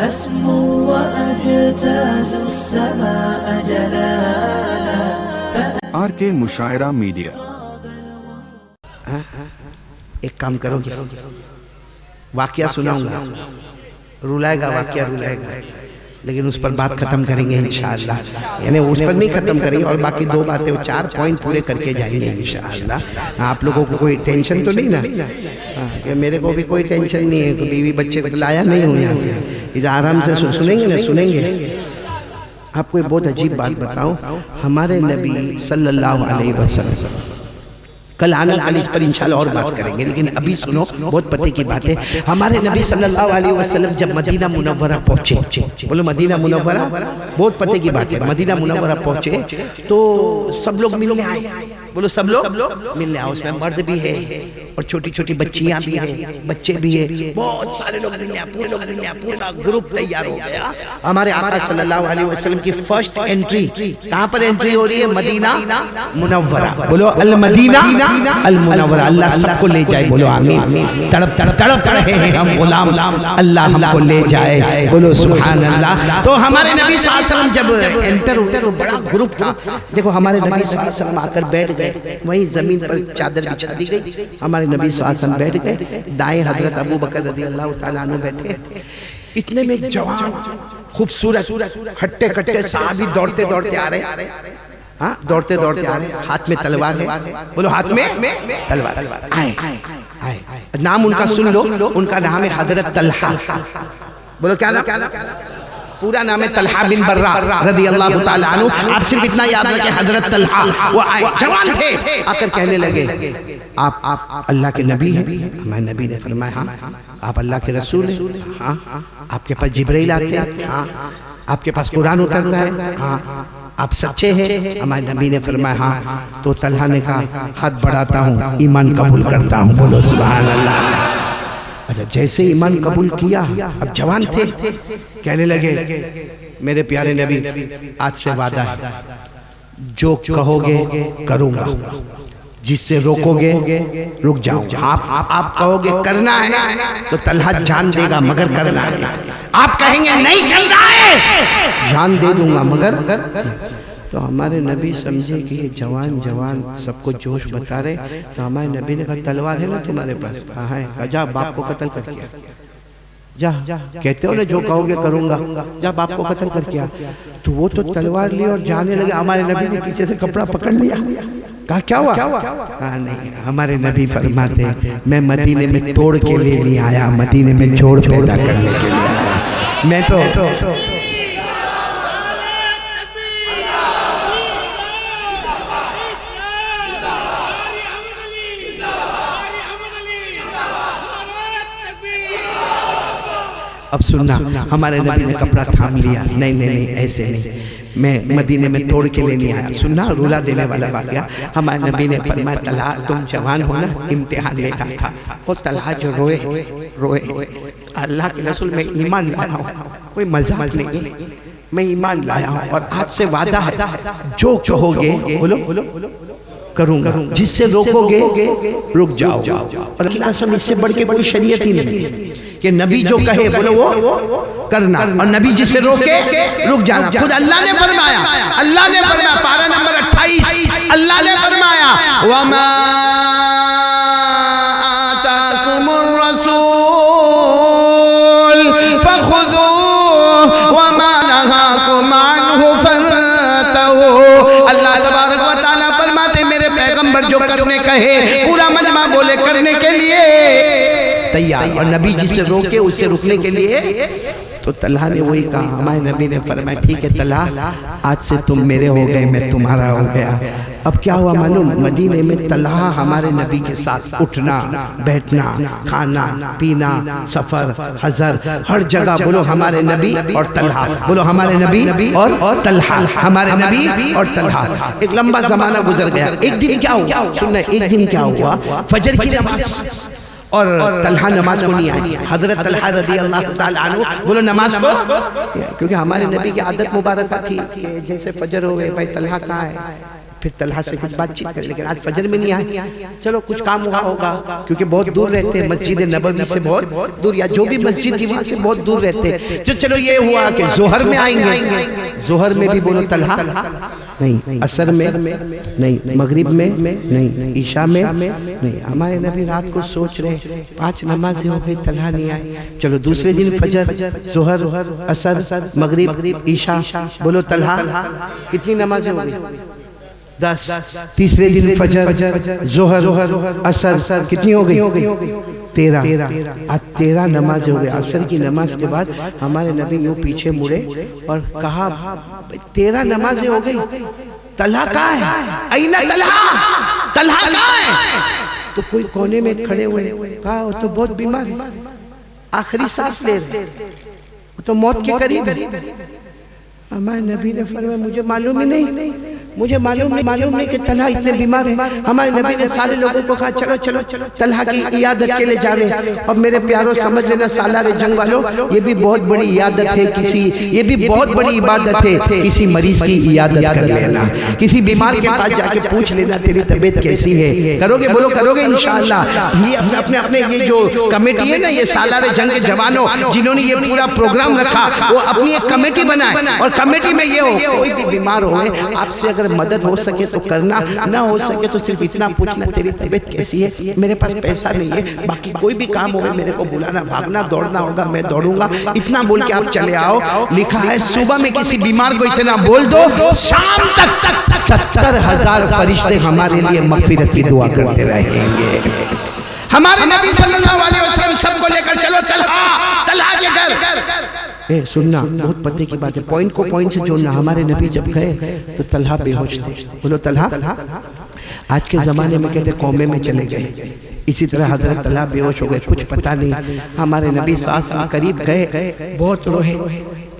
أسمو وأجتاز السماء جلالا آر کے مشاعرہ میڈیا۔ ایک کام کرو گے، واقعہ سناؤں گا، رولائے گا واقعہ رولائے گا، لیکن اس پر بات ختم کریں گے انشاءاللہ، یعنی اس پر نہیں ختم کریں گے، اور باقی دو باتیں 4 پوائنٹ پورے کر کے جائیں گے انشاءاللہ۔ آپ لوگوں کو کوئی ٹینشن تو نہیں نا؟ کہ میرے کو بھی کوئی ٹینشن نہیں ہے، بیوی بچے کو لایا نہیں ہوں یہاں، ادھر آرام سے سنیں گے نا، سنیں گے۔ آپ کو ایک بہت عجیب بات بتاؤں، ہمارے نبی صلی اللہ علیہ وسلم، کل آنا کل اس پر انشاءاللہ اور بات کریں گے، لیکن ابھی سنو، بہت پتے کی بات ہے۔ ہمارے نبی صلی اللہ علیہ وسلم جب مدینہ منورہ پہنچے، بولو مدینہ منورہ، بہت پتے کی بات ہے، مدینہ منورہ پہنچے تو سب لوگ ملنے آئے، بولو سب لوگ ملنے آئے، اس میں مرد بھی ہے اور چھوٹی چھوٹی بچیاں بھی ہیں، بچے بھی ہیں، بہت سارے لوگ ملنے آئے، پورے لوگ ملنے آئے، پورا گروپ تیار ہو گیا۔ ہمارے آقا صلی اللہ علیہ وسلم کی فرسٹ انٹری کہاں پر انٹری ہو رہی ہے؟ مدینہ منورہ، بولو المدینہ المنورہ۔ اللہ سب کو لے جائے، بولو آمین۔ تڑپ رہے ہیں ہم غلام، اللہ ہم کو لے جائے، بولو سبحان اللہ۔ تو ہمارے نبی صلی اللہ علیہ وسلم جب انٹر ہوئے تو بڑا گروپ تھا، دیکھو ہمارے نبی صلی اللہ علیہ وسلم آ کر بیٹھ گئے، وہیں زمین پر چادر بچھا دی گئی، ہمارے نبی صلی اللہ علیہ وسلم بیٹھ گئے، دائیں حضرت ابو بکر رضی اللہ تعالیٰ عنہ بیٹھے۔ اتنے میں ایک جوان خوبصورت ہٹے کٹے صحابی دوڑتے دوڑتے آ رہے، ہاں دوڑتے دوڑتے آ رہے، ہاتھ میں تلوار ہے، بولو ہاتھ میں تلوار، آئے نام ان کا سن لو، ان کا نام ہے حضرت طلحہ، بولو کیا نام؟ پورا نام ہے طلحہ بن برہ رضی اللہ تعالیٰ عنہ۔ آپ صرف اتنا یاد رکھیں حضرت طلحہ، وہ آئے جوان تھے، آ کر کہنے لگے آپ اللہ کے نبی ہیں؟ ہمارے نبی نے فرمایا ہاں۔ آپ اللہ کے رسول ہیں؟ ہاں۔ آپ کے پاس جبرائیل آتے ہیں؟ ہاں۔ آپ کے پاس قرآن اترتا ہے؟ ہاں۔ آپ سچے ہیں؟ ہمارے نبی نے فرمایا ہاں۔ تو طلحہ نے کہا ہاتھ بڑھاتا ہوں، ایمان قبول کرتا ہوں، بولو سبحان اللہ۔ اچھا جیسے ایمان قبول کیا، اب جوان تھے، کہنے لگے میرے پیارے نبی آج سے وعدہ ہے، جو کہو گے کروں گا، جس سے روکو گے رک جاؤں گا۔ آپ کہو گے کرنا ہے تو طلحہ جان دے گا مگر کرنا ہے، آپ کہیں گے نہیں کرنا ہے جان دے دوں گا مگر۔ تو ہمارے نبی سمجھے کہ یہ جوان سب کو جوش بتا رہے، تو ہمارے نبی نے کہا تلوار ہے نا تمہارے پاس؟ ہاں ہے۔ جا باپ کو قتل کر کیا، جا کہتے ہو نا جو کہو گے کروں گا، جا باپ کو قتل کر کیا۔ تو وہ تو تلوار لی اور جانے لگے، ہمارے نبی نے پیچھے سے کپڑا پکڑ لیا، کہا کیا ہوا؟ ہاں نہیں، ہمارے نبی فرماتے میں مدینے میں توڑ کے لے نہیں آیا، مدینے میں جوڑ پیدا کرنے کے لیے آیا۔ میں تو اب سننا، ہمارے نبی نے کپڑا تھام لیا، نہیں ایسے نہیں، میں مدینے میں توڑ کے لے نہیں آیا۔ سننا رولا دینے والا واقعہ، ہمارے نبی نے فرمایا طلحہ تم جوان ہو نا، امتحان لینا تھا۔ اور طلحہ جو روئے اللہ کے رسول میں ایمان لایا ہوں، کوئی مذاق نہیں، میں ایمان لایا ہوں اور آج سے وعدہ ہے جو کہو گے بولو کروں گا، جس سے روکو گے رک جاؤ۔ اور اللہ سے اس سے بڑھ کے کوئی شریعت ہی نہیں کہ نبی جو کہے بولو وہ کرنا، اور نبی جس سے روکے رک جانا۔ خود اللہ نے فرمایا پارہ نمبر 28، اللہ نے فرمایا وَمَا آتَاكُمُ الرَّسُولُ فَخُذُوهُ وَمَا نَهَاكُمْ عَنْهُ فَانْتَهُوا۔ اللہ تبارک و تعالیٰ فرماتے میرے پیغمبر جو کرنے کہے، پورا مجمع بولے کرنے کے لیے تیار، اور نبی جس سے روکے اس سے رکنے کے لیے۔ تو طلحہ نے وہی کہا، ہمارے نبی نے فرمایا ٹھیک ہے طلحہ آج سے تم میرے ہو گئے، میں تمہارا ہو گیا۔ اب کیا ہوا معلوم؟ مدینے میں طلحہ ہمارے نبی کے ساتھ اٹھنا بیٹھنا، کھانا پینا، سفر حضر، ہر جگہ بولو ہمارے نبی اور طلحہ، بولو ہمارے نبی اور طلحہ، ہمارے نبی اور طلحہ۔ ایک لمبا زمانہ گزر گیا، ایک دن کیا ہوا سننا، ایک دن کیا ہوا، فجر کی نماز اور طلحہ نماز کو نہیں آئی، حضرت طلحہ رضی اللہ تعالیٰ عنہ بولو نماز کو، کیونکہ ہمارے نبی کی عادت مبارکہ تھی کہ جیسے فجر ہوئے بھائی طلحہ کہاں ہے، پھر طلحہ سے کچھ بات چیت کرے، لیکن آج فجر میں نہیں آئے، چلو کچھ کام ہوا ہوگا، کیونکہ بہت دور رہتے ہیں مسجد نبوی سے، بہت دور، یا جو بھی مسجد تھی وہاں سے بہت دور رہتے ہیں۔ چلو یہ ہوا کہ ظہر میں آئیں گے، ظہر میں بھی بولو طلحہ نہیں، عصر میں نہیں، مغرب میں نہیں، عشاء میں نہیں۔ ہمارے نبی رات کو سوچ رہے 5 نمازیں ہو گئی، طلحہ نہیں آئے، چلو دوسرے دن فجر، ظہر، عصر، مغرب، عشاء، بولو طلحہ کتنی نمازیں ہو گئی؟ 10۔ تیسرے دن فجر، ظہر، عصر، کتنی ہو گئی؟ 13۔ آج 13 نماز ہو گئی۔ عصر کی نماز کے بعد ہمارے نبی یوں پیچھے مڑے اور کہا 13 نمازیں ہو گئی، طلحہ کہاں ہے؟ اینا طلحہ، طلحہ کہاں ہے؟ تو کوئی کونے میں کھڑے ہوئے، کہا وہ تو بہت بیمار ہے، آخری سانس لے رہے، وہ تو موت کے قریب ہے۔ ہمارے نبی نے فرمایا مجھے معلوم ہی نہیں، مجھے معلوم نہیں کہ طلحہ اتنے بیمار ہیں۔ ہمارے نبی نے سارے لوگوں کو کہا چلو طلحہ کی عیادت کے لے جاوے۔ اور میرے پیاروں سمجھ لینا سالار جنگ والوں، یہ بھی بہت بڑی عیادت ہے، یہ بھی بہت بڑی عبادت ہے، کسی مریض کی عیادت کر لینا، کسی بیمار کے پاس جا کے پوچھ لینا تیری طبیعت کیسی ہے، کرو گے؟ بولو کرو گے انشاءاللہ۔ یہ اپنے یہ جو کمیٹی ہے نا، یہ سالار جنگ کے جوانوں جنہوں نے یہ پورا پروگرام رکھا، وہ اپنی ایک کمیٹی بنائے، اور کمیٹی میں یہ ہو کوئی بھی بیمار ہوئے آپ سے اگر مدد ہو سکے تو کرنا، نہ ہو سکے تو صرف اتنا پوچھنا تیری طبیعت کیسی ہے، میرے پاس پیسہ نہیں ہے، باقی کوئی بھی کام ہوگا میرے کو بلانا، بھاگنا دوڑنا ہوگا میں دوڑوں گا، اتنا بول کے آپ چلے آؤ۔ لکھا ہے صبح میں کسی بیمار کو اتنا بول دو، شام تک 70,000 فرشتے ہمارے لیے مغفرت کی دعا کرتے رہیں گے۔ ہمارے نبی صلی اللہ علیہ وسلم سب کو لے کر چلو طلحہ کے گھر۔ سننا بہت پتے کی بات ہے، پوائنٹ کو پوائنٹ سے جوڑنا۔ ہمارے نبی جب گئے تو طلحہ بے ہوش تھے، بولو طلحہ۔ آج کے زمانے میں کہتے قومے میں چلے گئے، اسی طرح حضرت طلحہ بے ہوش ہو گئے، کچھ پتہ نہیں۔ ہمارے نبی ساس قریب گئے، بہت روئے،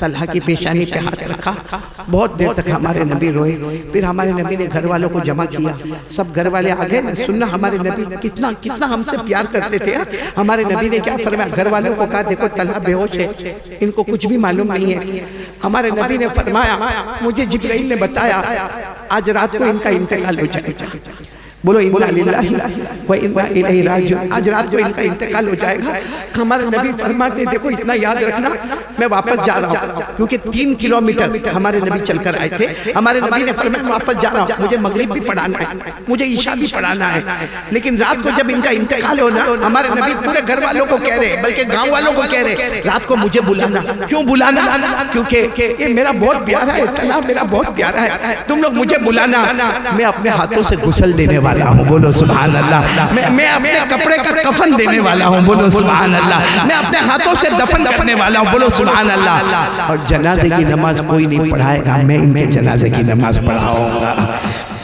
طلحہ کی پیشانی پہ ہاتھ رکھا، بہت دیر تک ہمارے نبی روئے۔ پھر ہمارے نبی نے گھر والوں کو جمع کیا، سب گھر والے آگئے۔ سننا ہمارے نبی کتنا ہم سے پیار کرتے تھے۔ ہمارے نبی نے کیا فرمایا؟ گھر والوں کو کہا دیکھو طلحہ بے ہوش ہے، ان کو کچھ بھی معلوم نہیں ہے۔ ہمارے نبی نے فرمایا مجھے جبرائیل نے بتایا آج رات کو ان کا انتقال ہو جائے گا، بولو انا للہ و انا الیہ راجعون، آج رات کو ان کا انتقال ہو جائے گا۔ ہمارے نبی فرماتے دیکھو اتنا یاد رکھنا میں واپس جا رہا ہوں، کیونکہ 3 کلومیٹر ہمارے نبی چل کر آئے تھے۔ ہمارے نبی نے فرمایا میں واپس جا رہا ہوں، مجھے مغرب بھی پڑھانا ہے، مجھے عشاء بھی پڑھانا ہے، لیکن رات کو جب ان کا انتقال ہونا، ہمارے نبی پورے گھر والوں کو کہہ رہے بلکہ گاؤں والوں کو کہہ رہے رات کو مجھے بلانا۔ کیوں بلانا؟ کیونکہ یہ میرا بہت پیارا ہے، طلحہ میرا بہت پیارا ہے، تم لوگ مجھے بلانا، میں اپنے ہاتھوں سے غسل دینے والا ہوں، بولو سبحان اللہ۔ میں اپنے کپڑے کا کفن دینے والا ہوں، بولو سبحان اللہ۔ میں اپنے ہاتھوں سے دفن کرنے والا ہوں، بولو سبحان اللہ۔ اور جنازے کی نماز کوئی نہیں پڑھائے گا، میں ان کے جنازے کی نماز پڑھاؤں گا۔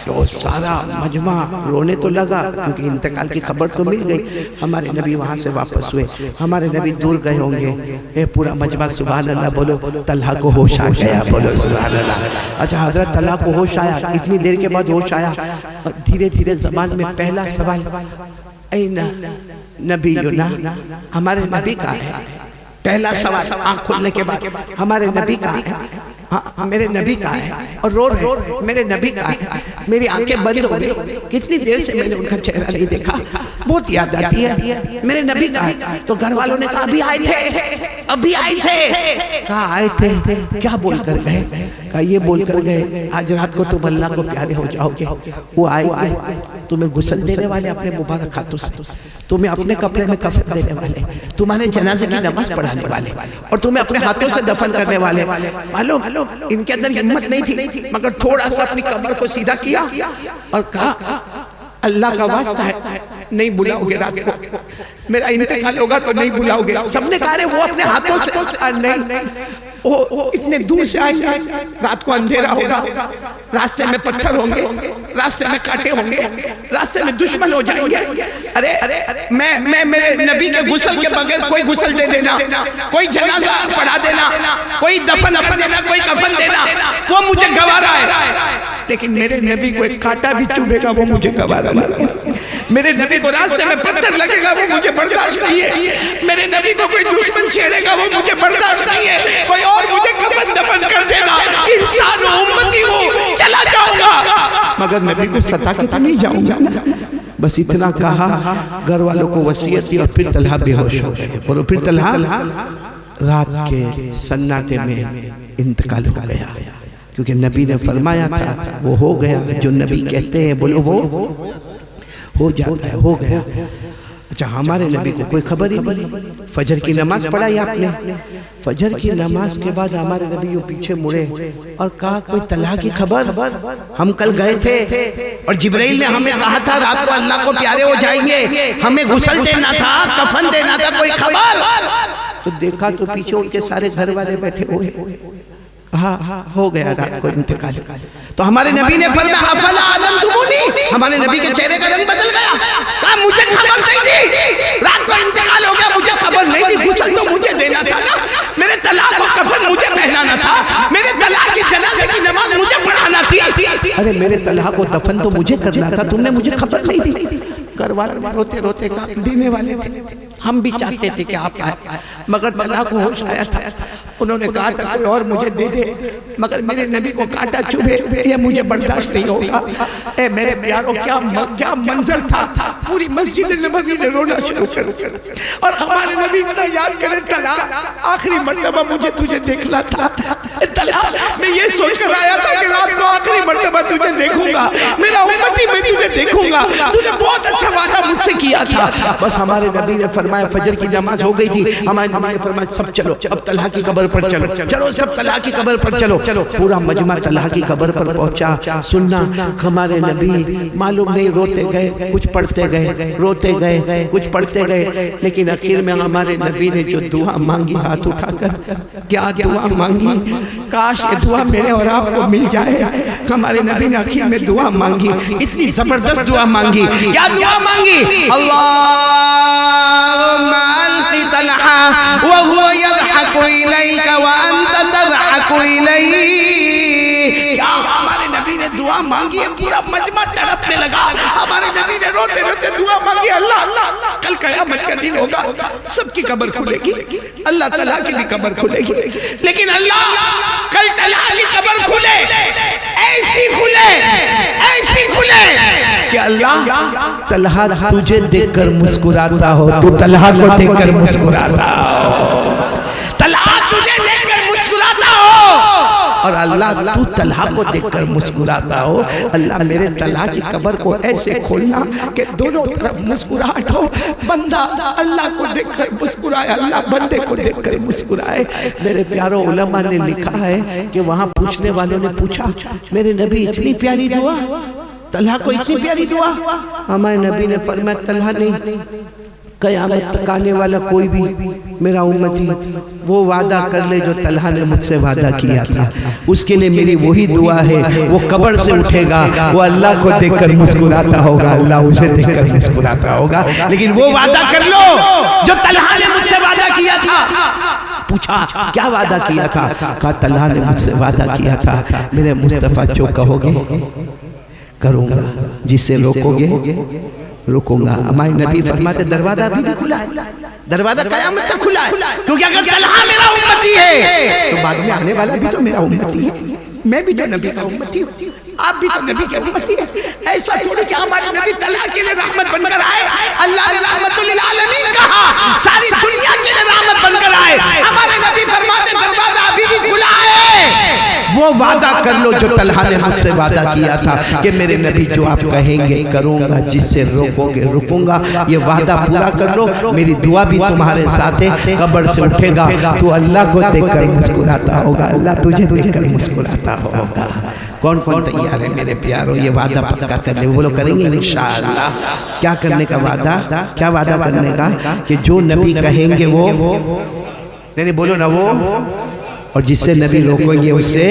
تو سارا مجمع رونے تو لگا کیونکہ انتقال کی خبر تو مل گئی۔ ہمارے نبی وہاں سے واپس ہوئے، ہمارے نبی دور گئے ہوں گے، اے پورا مجمع سبحان اللہ بولو، طلحہ کو ہوش آ گیا، بولو سبحان اللہ۔ اچھا حضرت طلحہ کو ہوش آیا، اتنی دیر کے بعد ہوش آیا، دھیرے دھیرے زبان میں پہلا سوال این نبینا، ہمارے نبی کا ہے۔ پہلا سوال آنکھ کھلنے کے بعد ہمارے نبی کا ہے، میرے نبی کا ہے، اور رو رہے میرے نبی کا ہے۔ میری آنکھیں بند ہو گئی، کتنی دیر سے میں نے ان کا چہرہ نہیں دیکھا، بہت یاد آتی ہے، میرے نبی کا ہے۔ تو گھر والوں نے کہا ابھی آئے تھے، کہا آئے تھے کیا بول کر گئے؟ کہا یہ بول کر گئے آج رات کو تم اللہ کو پیارے ہو جاؤ گے۔ وہ آئے گے تمہیں غسل دینے والے اپنے مبارک ہاتھوں سے، تمہیں اپنے کپڑے میں کفن دینے والے، تمہارے جنازے کی نماز پڑھانے والے، اور تمہیں اپنے ہاتھوں سے دفن کرنے والے۔ معلوم ان کے اندر ہمت نہیں تھی، مگر تھوڑا سا اپنی کمر کو سیدھا کیا اور کہا اللہ کا واسطہ ہے نہیں بلاؤ گے رات کو، میرا انتقال ہوگا تو نہیں بلاؤ گے۔ سب نے کہا رہے وہ اپنے ہاتھوں سے نہیں، وہ اتنے دور سے آئیں گے، رات کو اندھیرا ہوگا، راستے میں پتھر ہوں گے، راستے میں کانٹے ہوں گے، راستے میں دشمن ہو جائیں گے۔ ارے میں میرے نبی کے غسل کے بغیر کوئی غسل دے دینا، کوئی جنازہ پڑھا دینا، کوئی دفن اپن دینا، کوئی کفن دینا، وہ مجھے گوارا ہے، لیکن میرے نبی کو ایک کانٹا بھی چوبے گا وہ مجھے گوارا نہیں ہے۔ میرے نبی کو راستے میں پتھر لگے گا وہ مجھے برداشت نہیں ہے، میرے نبی کو کوئی دشمن چھیڑے گا وہ مجھے برداشت نہیں ہے، کوئی اور مجھے کفن دفن کر دینا، انسان و امتی ہوں چلا جاؤں گا مگر نبی کو ستا کے تو نہیں جاؤں گا نا. بس اتنا کہا, گھر والوں کو وصیت دی اور پھر طلحہ بے ہوش ہو گئے. اور پھر طلحہ رات کے سناٹے میں انتقال ہو گیا, کیونکہ نبی نے فرمایا تھا وہ ہو گیا جو نبی کہتے ہیں, بولو وہ ہو جاتا ہے, ہو گیا. اچھا, ہمارے نبی کو کوئی خبر ہی نہیں. فجر کی نماز پڑھائی آپ نے, فجر کی نماز کے بعد ہمارے نبی یوں پیچھے مڑے اور کہا کوئی طلحہ کی خبر؟ ہم کل گئے تھے اور جبرائیل نے ہمیں کہا تھا رات کو اللہ کو پیارے ہو جائیں گے, ہمیں غسل دینا تھا, کفن دینا تھا, کوئی خبر؟ تو دیکھا تو پیچھے ان کے سارے گھر والے بیٹھے ہوئے. ہاں ہو گیا رات کو انتقال. تو ہمارے نبی نے فرمایا افلا علمتمونی, ہمارے نبی کے چہرے کا رنگ بدل گیا. کہا مجھے خبر نہیں تھی, رات کو انتقال ہو گیا, مجھے خبر نہیں تھی. غسل تو مجھے دینا تھا نا, میرے طلاق کو کفن مجھے پہنانا تھا, میرے طلاق کی جنازے کی نماز مجھے پڑھانا تھی. ارے میرے طلاق کو دفن تو مجھے کرنا تھا, تم نے مجھے خبر نہیں دی. گھر والے روتے روتے کہا دینے والے ہم بھی چاہتے تھے کہ آپ آئے, مگر طلاق کو ہوش آیا تھا. انہوں نے کہا تھا کوئی اور مجھے دے دے, مگر میرے نبی کو کانٹا چبھے یہ مجھے برداشت نہیں ہوگا. اے میرے پیارو کیا منظر تھا, پوری مسجد نبوی نے رونا شروع کر دیا. اور ہمارے نبی بنا یاد کرے طلاق آخری مرتبہ مجھے تجھے دیکھنا تھا. طلاق میں یہ سوچ کر آیا تھا کہ رات کو آخری مرتبہ تجھے دیکھوں گا, میرا امتی میں تجھے دیکھوں گا, تجھے بہت اچھا وعدہ مجھ سے کیا تھا. بس ہمارے نبی نے فرمایا فجر کی نماز ہو گئی تھی, ہمارے نبی نے فرمایا سب چلو اب طلحہ کی قبر پر چلو, چلو سب طلحہ کی قبر پر چلو. پورا مجمع طلحہ کی قبر پر پہنچا. سننا ہمارے نبی معلوم نہیں روتے گئے, کچھ پڑھتے گئے, روتے گئے, کچھ پڑھتے گئے, لیکن آخر میں ہمارے نبی نے جو دعا مانگی ہاتھ اٹھا کر, کیا دعا مانگی, کاش یہ دعا میرے اور آپ کو مل جائے. ہمارے نبی نے آخر میں دعا مانگی, اتنی زبردست دعا مانگی. کیا دعا مانگی؟ اللہم القی طلحہ وہو یضحک الیک وانت تضحک الیک. ہمارے نبی نے دعا مانگی, پورا مجمع تڑپنے لگا. ہمارے نبی نے روتے روتے دعا مانگی, اللہ کل قیامت کا دن ہوگا, سب کی قبر کھلے گی, اللہ تعالیٰ کی بھی قبر کھلے گی, لیکن اللہ کل طلحہ کی قبر کھلے, ایسی کھلے کہ اللہ طلحہ تجھے دیکھ کر مسکراتا ہو, تو طلحہ کو دیکھ کر مسکراتا ہو, طلحہ تجھے دیکھ کر مسکراتا ہو, اور اللہ تو طلحہ کو دیکھ کر مسکراتا ہو. اللہ میرے طلحہ کی قبر کو ایسے کھولنا کہ دونوں طرف مسکراہٹ ہو, بندہ اللہ کو دیکھ کر مسکرائے, اللہ بندے کو دیکھ کر مسکرائے. میرے پیارو علماء نے لکھا ہے کہ وہاں پوچھنے والوں نے پوچھا میرے نبی اتنی پیاری دعا, طلحہ کو اتنی پیاری دعا. ہمارے نبی نے فرمایا طلحہ نہیں, قیامت تک آنے والا کوئی بھی میرا امتی وہ وعدہ کر لے جو طلحہ نے مجھ سے وعدہ کیا تھا, اس کے لئے میری وہی دعا ہے. وہ قبر سے اٹھے گا, وہ اللہ کو دیکھ کر مسکراتا ہوگا, اللہ اسے دیکھ کر مسکراتا ہوگا. لیکن وہ وعدہ کر لو جو طلحہ نے مجھ سے وعدہ کیا تھا. پوچھا کیا وعدہ کیا تھا؟ کہا طلحہ نے مجھ سے وعدہ کیا تھا میرے مصطفیٰ جو کہو گے کروں گا, جس سے روکو گے رکوں گا. ہمارے نبی فرماتے دروازہ ابھی بھی کھلا ہے, دروازہ قیامت تک کھلا ہے, کیونکہ اگر طلحہ میرا امتی ہے تو بعد میں آنے والا بھی تو میرا امتی ہے. میں بھی تو نبی کا امتی ہوں, آپ بھی تو نبی کے امتی ہیں. ایسا چھوڑے کہ ہمارے نبی طلحہ کے لیے رحمت بن کر آئے, اللہ نے رحمت للعالمین کہا, ساری دنیا کے لیے رحمت بن کر آئے. ہمارے نبی فرماتے دروازہ ابھی بھی کھلا ہے, وہ وعدہ کر لو جو طلحہ نے مجھ سے وعدہ کیا تھا کہ میرے نبی جو آپ کہیں گے کروں گا, جس سے روکو گے رکوں گا. یہ وعدہ پورا کر لو, میری دعا بھی تمہارے ساتھ ہے. قبر سے اٹھے گا تو اللہ کو دیکھ کر مسکراتا ہوگا, اللہ تجھے دیکھ کر مسکراتا ہوگا. کون کون تیار ہے میرے پیارو یہ وعدہ پکا کرنے؟ وہ لوگ کریں گے انشاءاللہ. کیا کرنے کا وعدہ؟ کیا وعدہ کرنے کا کہ جو نبی کہیں گے وہ, نہیں بولو نا وہ, اور جس سے نبی روکیں گے اس سے